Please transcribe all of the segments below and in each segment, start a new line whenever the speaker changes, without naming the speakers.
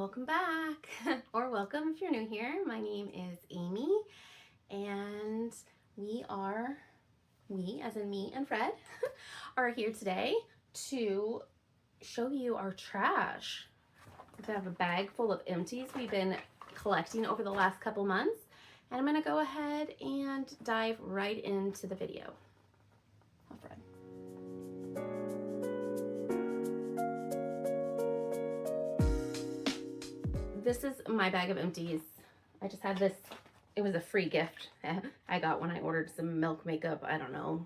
welcome back, or welcome if you're new here. My name is Amy, and we as in me and Fred, are here today to show you our trash. We have a bag full of empties we've been collecting over the last couple months, and I'm gonna go ahead and dive right into the video. Oh, Fred. This is my bag of empties. I just had this, it was a free gift I got when I ordered some milk makeup, I don't know,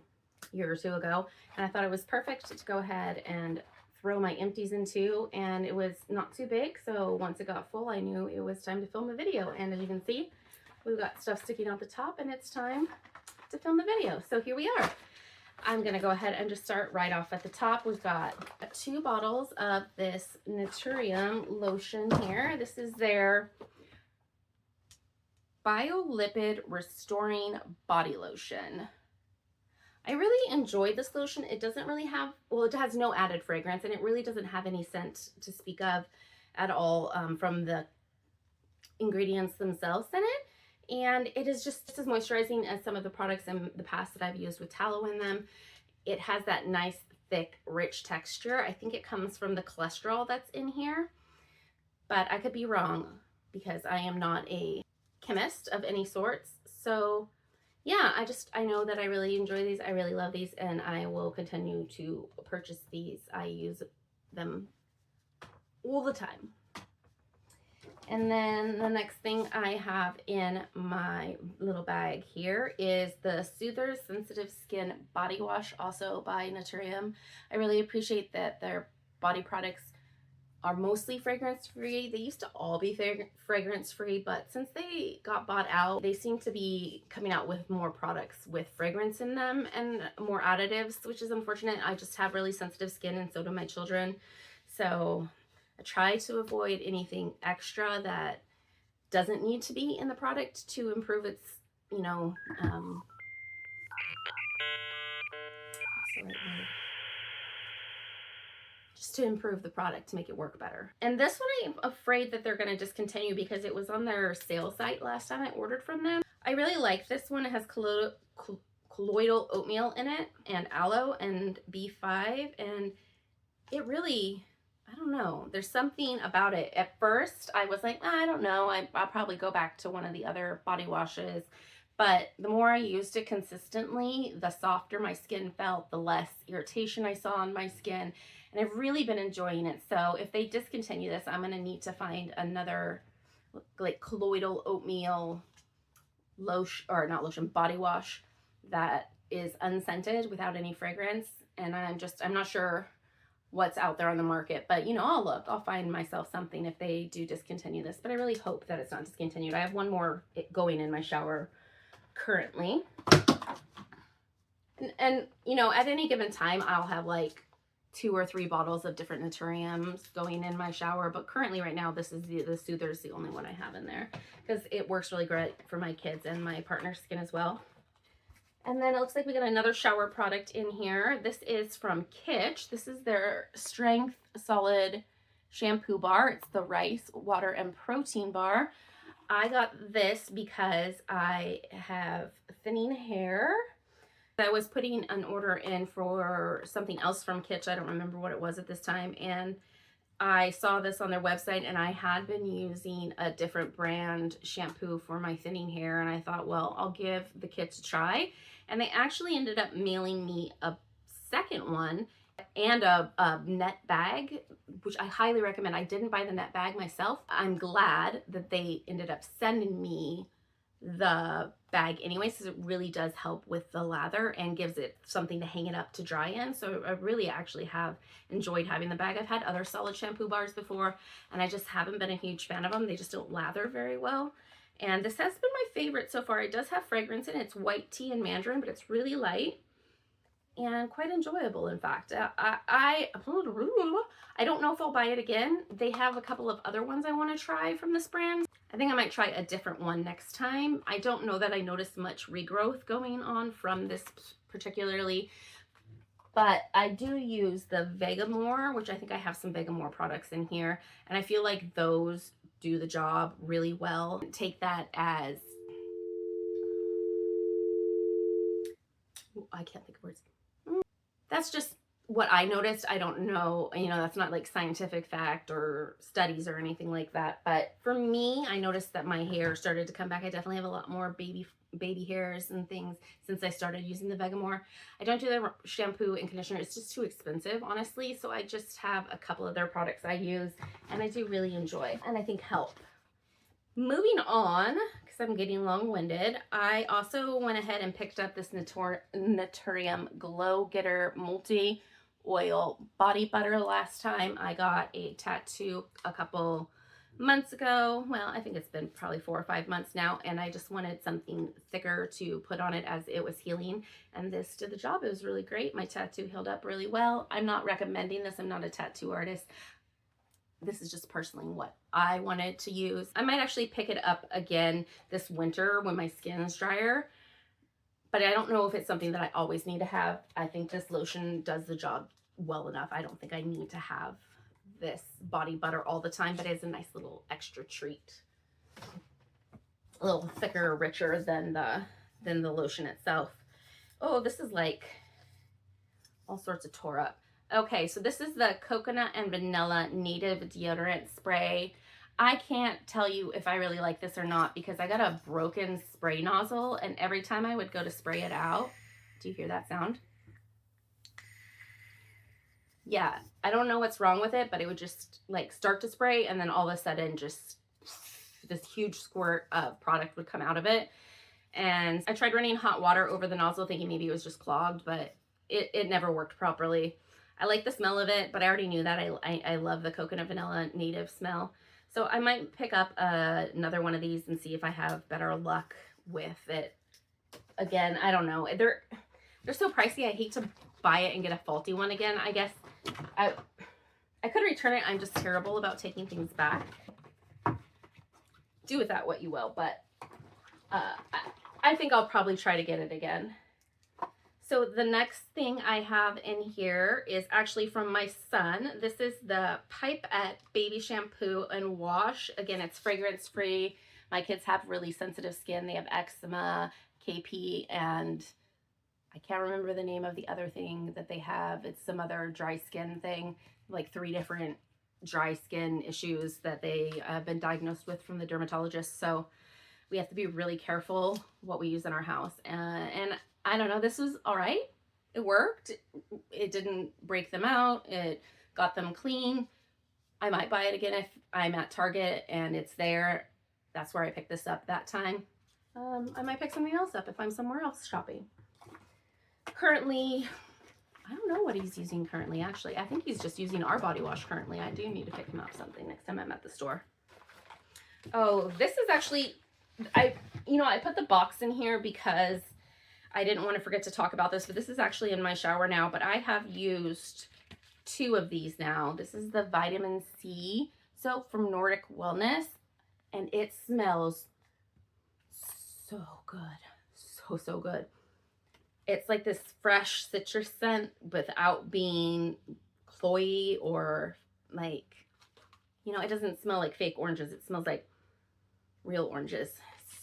a year or two ago. And I thought it was perfect to go ahead and throw my empties into, and it was not too big. So once it got full, I knew it was time to film a video. And as you can see, we've got stuff sticking out the top and it's time to film the video. So here we are. I'm gonna go ahead and just start right off at the top. We've got 2 bottles of this Naturium lotion here. This is their Biolipid Restoring Body Lotion. I really enjoyed this lotion. It doesn't really have, well, it has no added fragrance, and it really doesn't have any scent to speak of at all from the ingredients themselves in it. And it is just as moisturizing as some of the products in the past that I've used with tallow in them. It has that nice, thick, rich texture. I think it comes from the cholesterol that's in here, but I could be wrong because I am not a chemist of any sorts. So yeah, I know that I really enjoy these. I really love these, and I will continue to purchase these. I use them all the time. And then the next thing I have in my little bag here is the Soother Sensitive Skin Body Wash, also by Naturium. I really appreciate that their body products are mostly fragrance-free. They used to all be fragrance-free, but since they got bought out, they seem to be coming out with more products with fragrance in them and more additives, which is unfortunate. I just have really sensitive skin, and so do my children. So I try to avoid anything extra that doesn't need to be in the product to improve its, just to improve the product to make it work better. And this one I'm afraid that they're going to discontinue because it was on their sale site last time I ordered from them. I really like this one. It has colloidal oatmeal in it and aloe and B5, and it really, I don't know, there's something about it. At first I was like, I don't know, I'll probably go back to one of the other body washes, but the more I used it consistently, the softer my skin felt, the less irritation I saw on my skin, and I've really been enjoying it. So if they discontinue this, I'm gonna need to find another like colloidal oatmeal lotion, or not lotion, body wash that is unscented without any fragrance. And I'm not sure what's out there on the market, but I'll find myself something if they do discontinue this, but I really hope that it's not discontinued. I have one more going in my shower currently, and at any given time I'll have like 2 or 3 bottles of different Naturiums going in my shower, but currently right now this is the Soother is the only one I have in there because it works really great for my kids and my partner's skin as well. And then it looks like we got another shower product in here. This is from Kitsch. This is their Strength Solid Shampoo Bar. It's the rice, water, and protein bar. I got this because I have thinning hair. I was putting an order in for something else from Kitsch. I don't remember what it was at this time. And I saw this on their website, and I had been using a different brand shampoo for my thinning hair. And I thought, well, I'll give the Kitsch a try. And they actually ended up mailing me a second one and a net bag, which I highly recommend. I didn't buy the net bag myself. I'm glad that they ended up sending me the bag anyway, because it really does help with the lather and gives it something to hang it up to dry in. So I really actually have enjoyed having the bag. I've had other solid shampoo bars before, and I just haven't been a huge fan of them. They just don't lather very well. And this has been my favorite so far. It does have fragrance in it. It's white tea and mandarin, but it's really light and quite enjoyable, in fact. I don't know if I'll buy it again. They have a couple of other ones I want to try from this brand. I think I might try a different one next time. I don't know that I noticed much regrowth going on from this particularly, But I do use the Vegamore, which I think I have some Vegamore products in here. And I feel like those do the job really well. Take that as, I can't think of words. That's just what I noticed. I don't know, you know, that's not like scientific fact or studies or anything like that. But for me, I noticed that my hair started to come back. I definitely have a lot more baby hairs and things since I started using the Vegamore. I don't do the shampoo and conditioner. It's just too expensive, honestly. So I just have a couple of their products I use and I do really enjoy and I think help. Moving on, because I'm getting long-winded, I also went ahead and picked up this Naturium Glow Getter Multi-Oil Body Butter last time. I got a tattoo a couple months ago. Well, I think it's been probably 4 or 5 months now, and I just wanted something thicker to put on it as it was healing, and this did the job. It was really great. My tattoo healed up really well. I'm not recommending this. I'm not a tattoo artist. This is just personally what I wanted to use. I might actually pick it up again this winter when my skin's drier, but I don't know if it's something that I always need to have. I think this lotion does the job well enough. I don't think I need to have this body butter all the time, but it's a nice little extra treat. A little thicker, richer than the lotion itself. Oh, this is like all sorts of tore up. Okay, so this is the Coconut and Vanilla Native Deodorant Spray. I can't tell you if I really like this or not because I got a broken spray nozzle and every time I would go to spray it out, do you hear that sound? Yeah, I don't know what's wrong with it, but it would just like start to spray and then all of a sudden just this huge squirt of product would come out of it. And I tried running hot water over the nozzle thinking maybe it was just clogged, but it never worked properly. I like the smell of it, but I already knew that. I love the coconut vanilla native smell. So I might pick up another one of these and see if I have better luck with it. Again, I don't know. They're so pricey. I hate to buy it and get a faulty one again. I guess I could return it. I'm just terrible about taking things back. Do with that what you will, but I think I'll probably try to get it again. So the next thing I have in here is actually from my son. This is the Pipette Baby Shampoo and Wash. Again, it's fragrance free. My kids have really sensitive skin. They have eczema, KP, and I can't remember the name of the other thing that they have. It's some other dry skin thing, like 3 different dry skin issues that they have been diagnosed with from the dermatologist. So we have to be really careful what we use in our house. And I don't know, this was all right. It worked. It didn't break them out. It got them clean. I might buy it again if I'm at Target and it's there. That's where I picked this up that time. I might pick something else up if I'm somewhere else shopping. Currently, I don't know what he's using currently, actually. I think he's just using our body wash currently. I do need to pick him up something next time I'm at the store. Oh, this is actually, I put the box in here because I didn't want to forget to talk about this, but this is actually in my shower now, but I have used 2 of these now. This is the vitamin C soap from Nordic Wellness, and it smells so good. So good. It's like this fresh citrus scent without being cloyy or like, it doesn't smell like fake oranges. It smells like real oranges.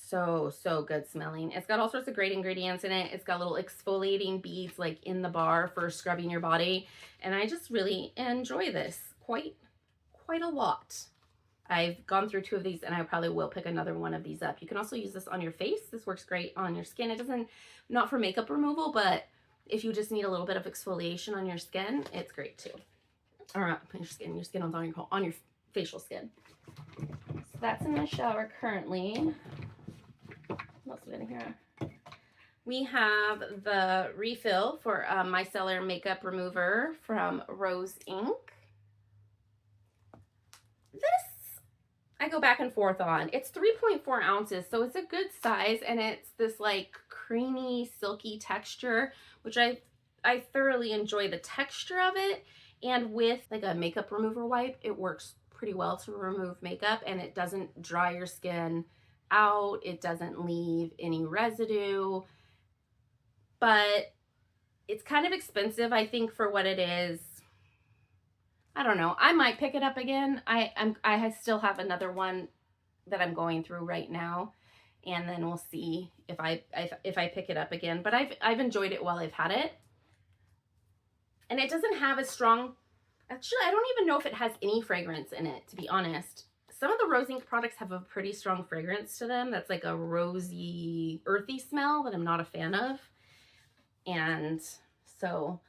So good smelling. It's got all sorts of great ingredients in it. It's got little exfoliating beads like in the bar for scrubbing your body. And I just really enjoy this quite a lot. I've gone through 2 of these and I probably will pick another one of these up. You can also use this on your face. This works great on your skin. It doesn't, not for makeup removal, but if you just need a little bit of exfoliation on your skin, it's great too. Or not your skin on your facial skin. So that's in my shower currently. What else is in here? We have the refill for micellar makeup remover from Rose Inc. This I go back and forth on. It's 3.4 ounces, so it's a good size, and it's this like creamy, silky texture, which I thoroughly enjoy the texture of it. And with like a makeup remover wipe, it works pretty well to remove makeup, and it doesn't dry your skin out. It doesn't leave any residue, but It's kind of expensive, I think, for what it is. I don't know. I might pick it up again. I still have another one that I'm going through right now, and then we'll see if I pick it up again. But I've enjoyed it while I've had it, and it doesn't have a strong. Actually, I don't even know if it has any fragrance in it, to be honest. Some of the Rose Inc products have a pretty strong fragrance to them. That's like a rosy, earthy smell that I'm not a fan of, and so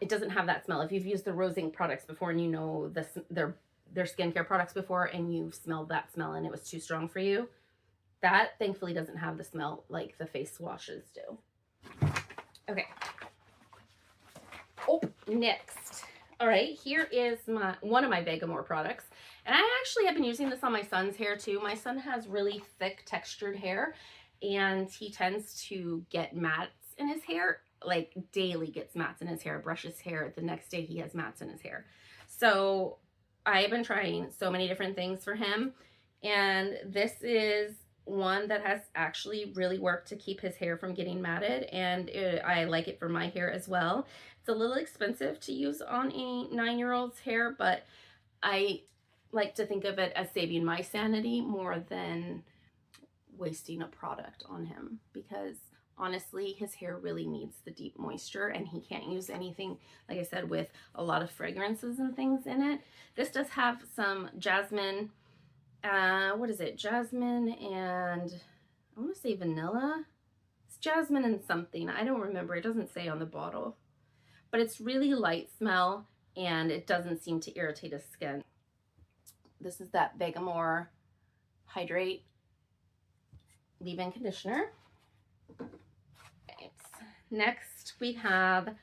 it doesn't have that smell. If you've used the Rose Inc products before and you know their skincare products before and you've smelled that smell and it was too strong for you, that thankfully doesn't have the smell like the face washes do. Okay. Oh, next. All right, here is one of my Vegamore products. And I actually have been using this on my son's hair too. My son has really thick textured hair and he tends to get mats in his hair, like daily gets mats in his hair, brushes hair, the next day he has mats in his hair. So I have been trying so many different things for him, and this is one that has actually really worked to keep his hair from getting matted, and I like it for my hair as well. It's a little expensive to use on a 9-year-old's hair, but I like to think of it as saving my sanity more than wasting a product on him, because honestly, his hair really needs the deep moisture and he can't use anything, like I said, with a lot of fragrances and things in it. This does have some jasmine, what is it? Jasmine and I want to say vanilla. It's jasmine and something. I don't remember. It doesn't say on the bottle. But it's really light smell and it doesn't seem to irritate his skin. This is that Vegamore Hydrate leave-in conditioner. Next, we have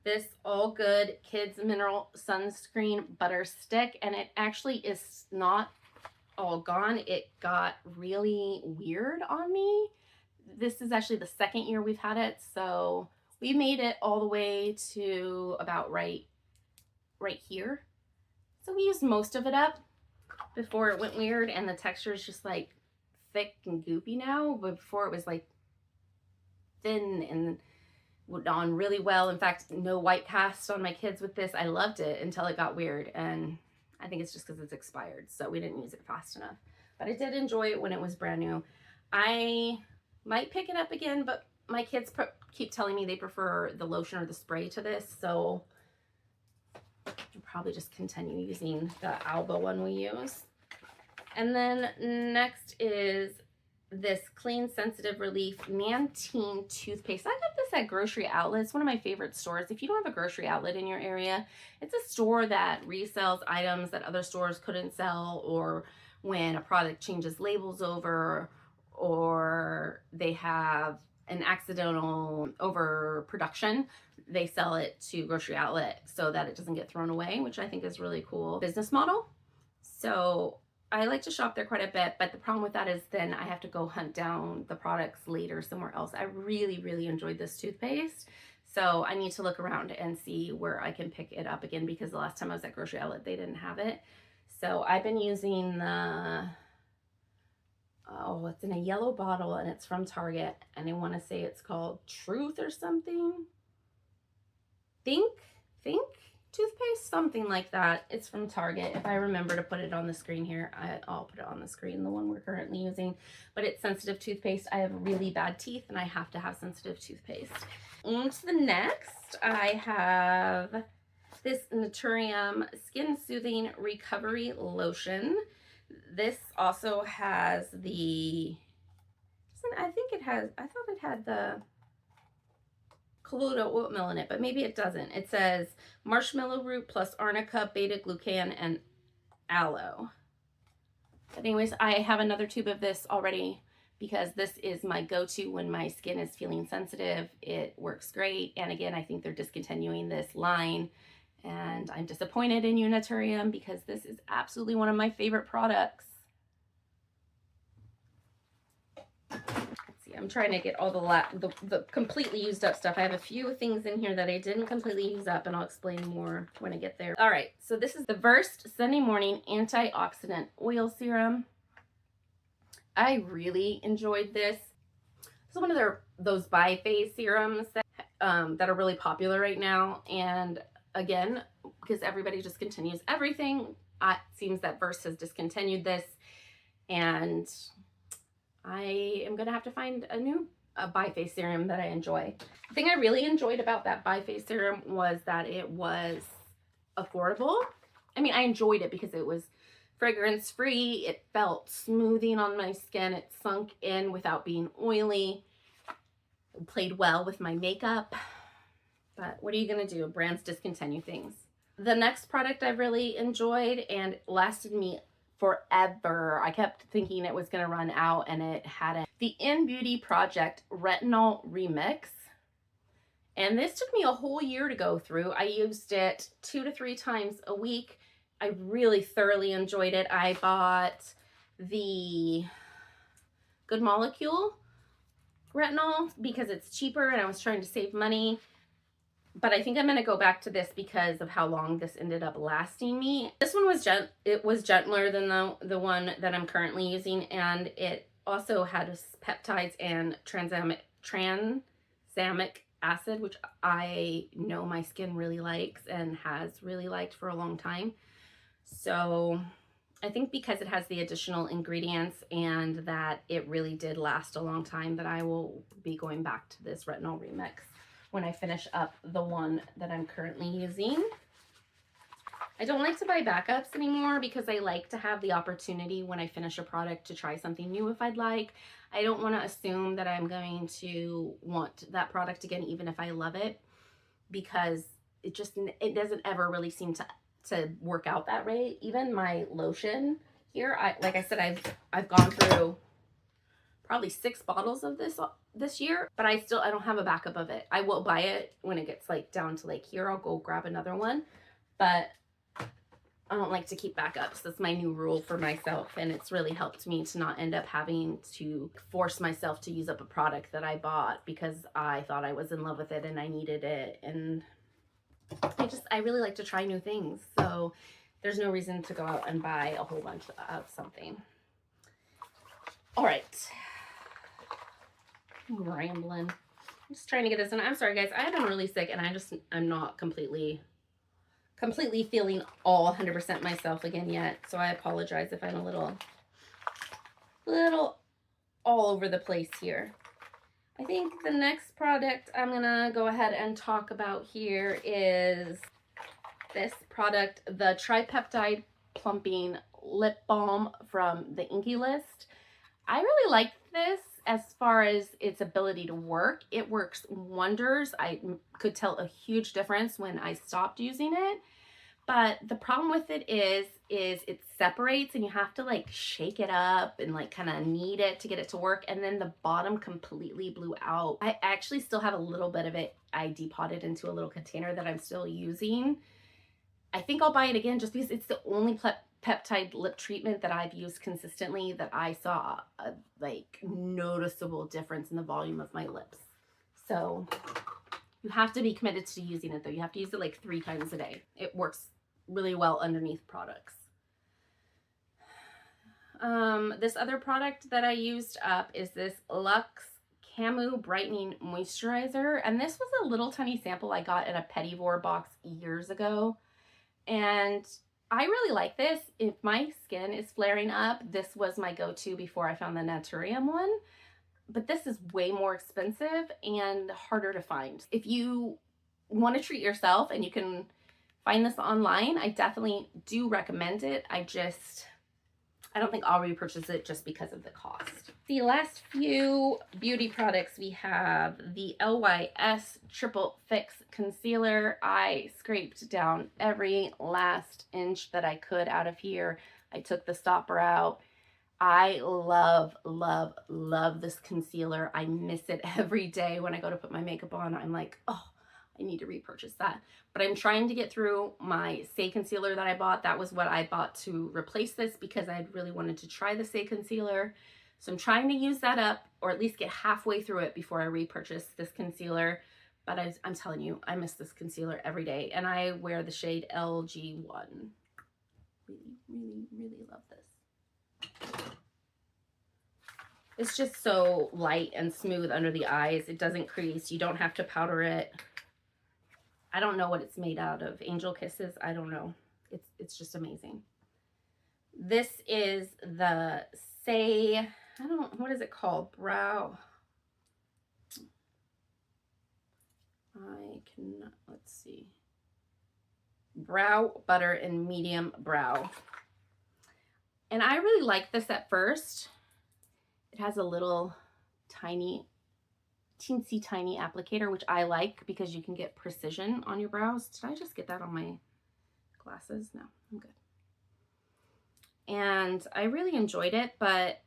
this All Good Kids Mineral Sunscreen Butter Stick, and it actually is not all gone. It got really weird on me. This is actually the second year we've had it, so we made it all the way to about right here. So we used most of it up before it went weird, and the texture is just like thick and goopy now. But before it was like thin and on really well. In fact, no white cast on my kids with this. I loved it until it got weird, and I think it's just because it's expired, so we didn't use it fast enough. But I did enjoy it when it was brand new. I might pick it up again, but my kids keep telling me they prefer the lotion or the spray to this, so I'll probably just continue using the Alba one we use. And then next is this Clean Sensitive Relief Mantine toothpaste. I got this at Grocery Outlet. It's one of my favorite stores. If you don't have a grocery outlet in your area, it's a store that resells items that other stores couldn't sell, or when a product changes labels over, or they have an accidental overproduction, they sell it to Grocery Outlet so that it doesn't get thrown away, which I think is really cool business model. So I like to shop there quite a bit, but the problem with that is then I have to go hunt down the products later somewhere else. I really, really enjoyed this toothpaste, so I need to look around and see where I can pick it up again, because the last time I was at Grocery Outlet, they didn't have it. So I've been using the, oh, it's in a yellow bottle and it's from Target, and I want to say it's called Truth or something. Think toothpaste, something like that. It's from Target. If I remember to put it on the screen here, I'll put it on the screen, the one we're currently using. But it's sensitive toothpaste. I have really bad teeth and I have to have sensitive toothpaste. On to the next, I have this Naturium Skin Soothing Recovery Lotion. This also has the, I think it has, I thought it had the colloidal oatmeal in it, but maybe it doesn't. It says marshmallow root plus arnica, beta glucan, and aloe. But anyways, I have another tube of this already because this is my go-to when my skin is feeling sensitive. It works great. And again, I think they're discontinuing this line, and I'm disappointed in you, Naturium, because this is absolutely one of my favorite products. I'm trying to get all the completely used up stuff. I have a few things in here that I didn't completely use up, and I'll explain more when I get there. All right, so this is the Versed Sunday Morning Antioxidant Oil Serum. I really enjoyed this. It's one of those bi-phase serums that that are really popular right now. And again, because everybody discontinues everything, it seems that Verse has discontinued this, and I am gonna have to find a new biface serum that I enjoy. The thing I really enjoyed about that biface serum was that it was affordable. I mean, I enjoyed it because it was fragrance free. It felt smoothing on my skin. It sunk in without being oily. It played well with my makeup. But what are you gonna do? Brands discontinue things. The next product I really enjoyed and lasted me forever. I kept thinking it was gonna run out and it hadn't. The In Beauty Project Retinol Remix. And this took me a whole year to go through. I used it 2 to 3 times a week. I really thoroughly enjoyed it. I bought the Good Molecule retinol because it's cheaper and I was trying to save money. But I think I'm going to go back to this because of how long this ended up lasting me. This one was gentler than the one that I'm currently using, and it also had peptides and tranexamic acid, which I know my skin really likes and has really liked for a long time. So I think because it has the additional ingredients and that it really did last a long time, that I will be going back to this retinol remix when I finish up the one that I'm currently using. I don't like to buy backups anymore because I like to have the opportunity when I finish a product to try something new if I'd like. I don't want to assume that I'm going to want that product again even if I love it, because it doesn't ever really seem to work out that way. Even my lotion here, like I said, I've gone through probably 6 bottles of this year, but I don't have a backup of it. I will buy it when it gets like down to like here. I'll go grab another one, but I don't like to keep backups. That's my new rule for myself, and it's really helped me to not end up having to force myself to use up a product that I bought because I thought I was in love with it and I needed it. And I really like to try new things, so there's no reason to go out and buy a whole bunch of something. All right, I'm rambling. I'm just trying to get this in. I'm sorry guys, I've been really sick and I'm not completely feeling all 100% myself again yet, so I apologize if I'm a little all over the place here. I think the next product I'm gonna go ahead and talk about here is this product, the Tripeptide Plumping Lip Balm from the Inky List. I really like this as far as its ability to work. It works wonders. I could tell a huge difference when I stopped using it. But the problem with it is it separates and you have to like shake it up and like kind of knead it to get it to work. And then the bottom completely blew out. I actually still have a little bit of it. I depotted into a little container that I'm still using. I think I'll buy it again just because it's the only peptide lip treatment that I've used consistently that I saw a like noticeable difference in the volume of my lips. So you have to be committed to using it though. You have to use it like 3 times a day. It works really well underneath products. This other product that I used up is this Luxe Camo Brightening Moisturizer. And this was a little tiny sample I got in a Pettivore box years ago. And I really like this. If my skin is flaring up, this was my go-to before I found the Naturium one. But this is way more expensive and harder to find. If you want to treat yourself and you can find this online, I definitely do recommend it. I don't think I'll repurchase it just because of the cost. The last few beauty products we have, the LYS Triple Fix Concealer. I scraped down every last inch that I could out of here. I took the stopper out. I love, love, love this concealer. I miss it every day when I go to put my makeup on. I'm like, oh, I need to repurchase that. But I'm trying to get through my Say concealer that I bought. That was what I bought to replace this because I really wanted to try the Say concealer. So I'm trying to use that up or at least get halfway through it before I repurchase this concealer. But I'm telling you, I miss this concealer every day. And I wear the shade LG1. Really, really, really love this. It's just so light and smooth under the eyes. It doesn't crease. You don't have to powder it. I don't know what it's made out of. Angel Kisses? I don't know. It's just amazing. This is the what is it called? Brow. Let's see. Brow Butter and Medium Brow. And I really like this at first. It has a little teensy tiny applicator, which I like because you can get precision on your brows. Did I just get that on my glasses? No, I'm good. And I really enjoyed it, but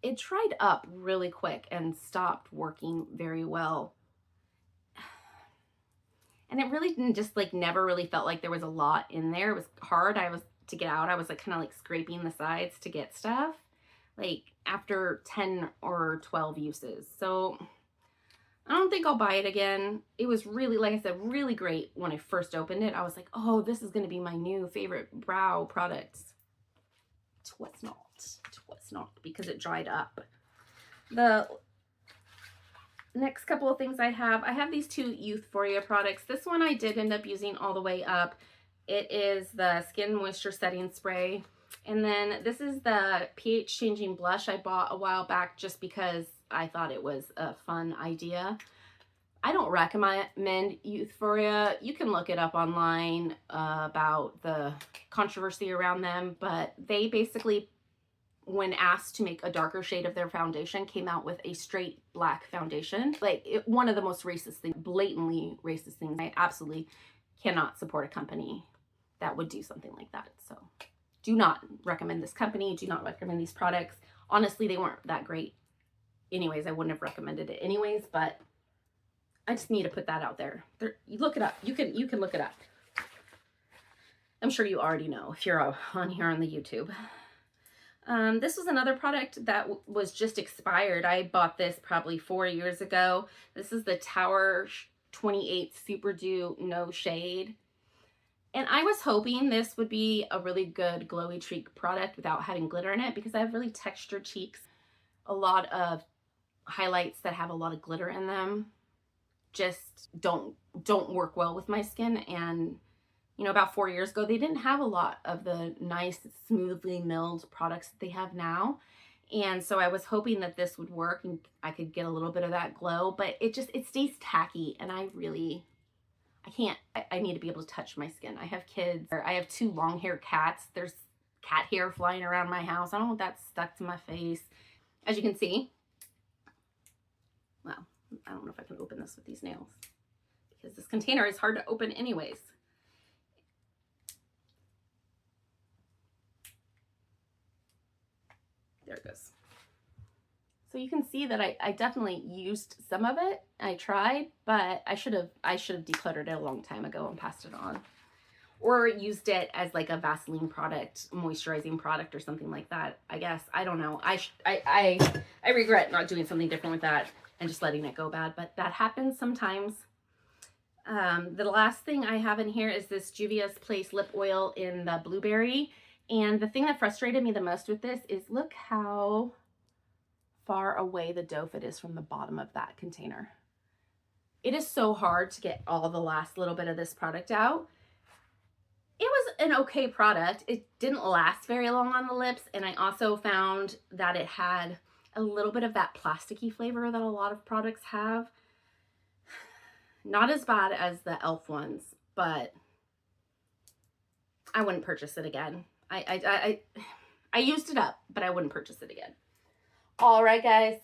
it dried up really quick and stopped working very well. And it really didn't never really felt like there was a lot in there. It was hard. To get out. I was kind of scraping the sides to get stuff after 10 or 12 uses. So I don't think I'll buy it again. It was really, like I said, really great when I first opened it. I was like, oh, this is going to be my new favorite brow product. Twas not, because it dried up. The next couple of things I have these two Youthforia products. This one I did end up using all the way up. It is the Skin Moisture Setting Spray. And then this is the pH Changing Blush I bought a while back just because I thought it was a fun idea. I don't recommend Youthforia. You can look it up online about the controversy around them, but they basically, when asked to make a darker shade of their foundation, came out with a straight black foundation. One of the most racist things, blatantly racist things. I absolutely cannot support a company that would do something like that. So do not recommend this company. Do not recommend these products. Honestly, they weren't that great. Anyways, I wouldn't have recommended it anyways, but I just need to put that out there. You look it up. You can look it up. I'm sure you already know if you're on here on the YouTube. This was another product that was just expired. I bought this probably 4 years ago. This is the Tower 28 Super Dew No Shade. And I was hoping this would be a really good glowy cheek product without having glitter in it, because I have really textured cheeks. A lot of highlights that have a lot of glitter in them just don't work well with my skin. And about 4 years ago, they didn't have a lot of the nice, smoothly milled products that they have now. And so I was hoping that this would work and I could get a little bit of that glow, but it stays tacky, and I can't. I need to be able to touch my skin. I have kids. I have 2 long-haired cats. There's cat hair flying around my house. I don't want that stuck to my face. As you can see, well, I don't know if I can open this with these nails because this container is hard to open anyways. There it goes. So you can see that I definitely used some of it. I tried, but I should have decluttered it a long time ago and passed it on. Or used it as a Vaseline product, moisturizing product or something like that, I guess. I don't know. I regret not doing something different with that and just letting it go bad, but that happens sometimes. The last thing I have in here is this Juvia's Place lip oil in the blueberry. And the thing that frustrated me the most with this is look how far away the doe foot is from the bottom of that container. It is so hard to get all the last little bit of this product out. It was an okay product. It didn't last very long on the lips, and I also found that it had a little bit of that plasticky flavor that a lot of products have. Not as bad as the e.l.f. ones, but I wouldn't purchase it again. I used it up, but I wouldn't purchase it again. All right, guys,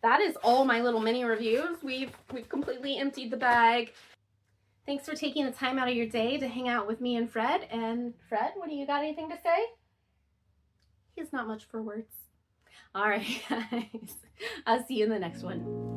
that is all my little mini reviews. We've completely emptied the bag. Thanks for taking the time out of your day to hang out with me and Fred. And Fred, what do you got, anything to say? He's not much for words. All right, guys, I'll see you in the next one.